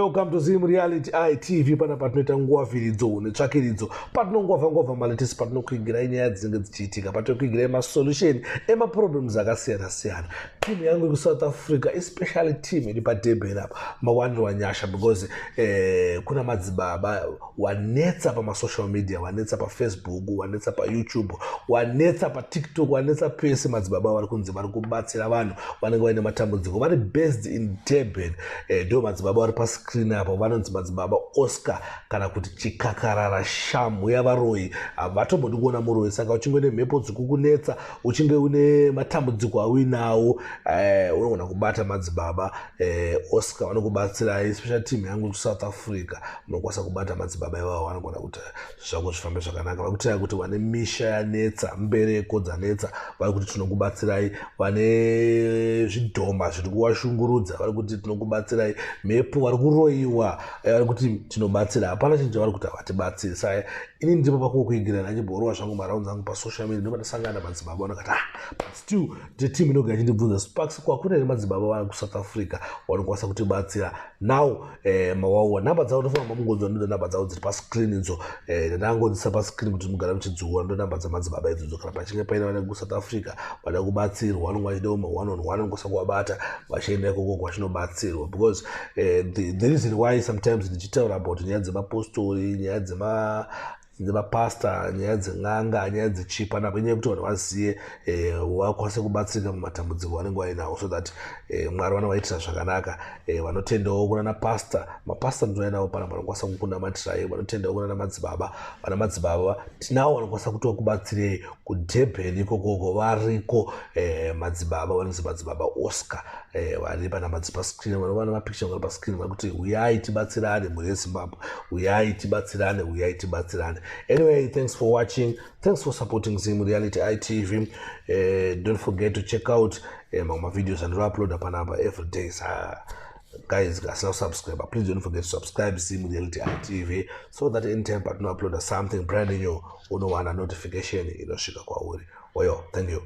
welcome to Zim Reality TV. Pana patinoita nguva viridzo netsvakiridzo patinongova maletesi patinokuigirai nyaya dzinenge dzichiitika patinokuigirai masolution emaproblems akasiyana-siyana. Timu yangu kuSouth Africa, especially team iri paDurban apa, mawanirwa Nyasha, because kuna Madzibaba wanetsa pamasocial media, wanetsa paFacebook, wanetsa paYouTube, wanetsa paTikTok, wanetsa pese. Madzibaba vari kunzi vari kubatsira vanhu vanenge vaine matambudziko, vari based in Durban. Ndio Madzibaba vari pascreen apo, vanonzi Madzibaba Oscar kana kuti Chikakarara Shamhu yevaroi. Havatombodi kuona muroi, saka uchinge une mhepo dzikukunetsa, uchinge une matambudziko auinawo, unogona kubata Madzibaba Oscar, vanokubatsirai. Especially team yangu kuSouth Africa, munokwanisa kubata Madzibaba ivavo, vanogona kuti zvako zvifambe zvakanaka. Vakutira kuti vane misha yanetsa, mbereko dzanetsa, vari kuti tinokubatsirai. Vane zvidhoma zviri kuvashungurudza, vari kuti tinokubatsirai. Mhepo vari kuroiwa, vari kuti tinobatsira. Hapana chinhu chavari kuti havatibatsiri. Saka ini ndipo pakukuigirana achibhorova zvangu maraunzi angu pasocial media, ndopatasangana Madzibaba vanokati but still the team inogara ichindibvunza Sparks, kwakuna here Madzibaba vari kuSouth Africa vanokwanisa kutibatsira. Now mawawa namba dzavo tofanira mungonzwa, ndo namba dzavo dziri pascreen idzo. Ndangodzisa pascreen kuti mugara muchidziura, ndo namba dzamadzibaba idzodzo. Kana pachinge paina vane kuSouth Africa vada kubatsirwa, vanonga vachidawo ma-1-on-1, vanokwanisa kuvabata vachienda ikoko kwachinobatsirwa. Because the reason why sometimes ndichitaura about nyaya dzemapostori, nyaya dzemapasta, nyaya dzen'anga, nyaya dzechipa napo, inyaya kuti vanhu vazive vakwanise kubatsirika mumatambudziko vanenge vainawo, so that Mwari vanovaitira zvakanaka. Vanotendawo kunana pasta, mapasta ndinoinawo pana vanokwanisa kukunamatirai. Vanotendawo kunana Madzibaba, vana Madzibaba tinavo vanokwanisa kuti kubatsirei kuDurban ikoko variko. Madzibaba vanonzi Madzibaba Oscar, vari pana pascreen, vanovana mapicture vari pascreen, vari kuti uyai tibatsirane muri yeZimbabwe, uyai tibatsirane, uyai tibatsirane. Anyway, thanks for watching, thanks for supporting Zim Reality TV. Don't forget to check out my videos and upload panapa every day. Guys, now subscribe, please don't forget to subscribe Zim Reality TV, so that anytime I upload something brand new, unowana notification inosvika kwauri. Oyo, thank you.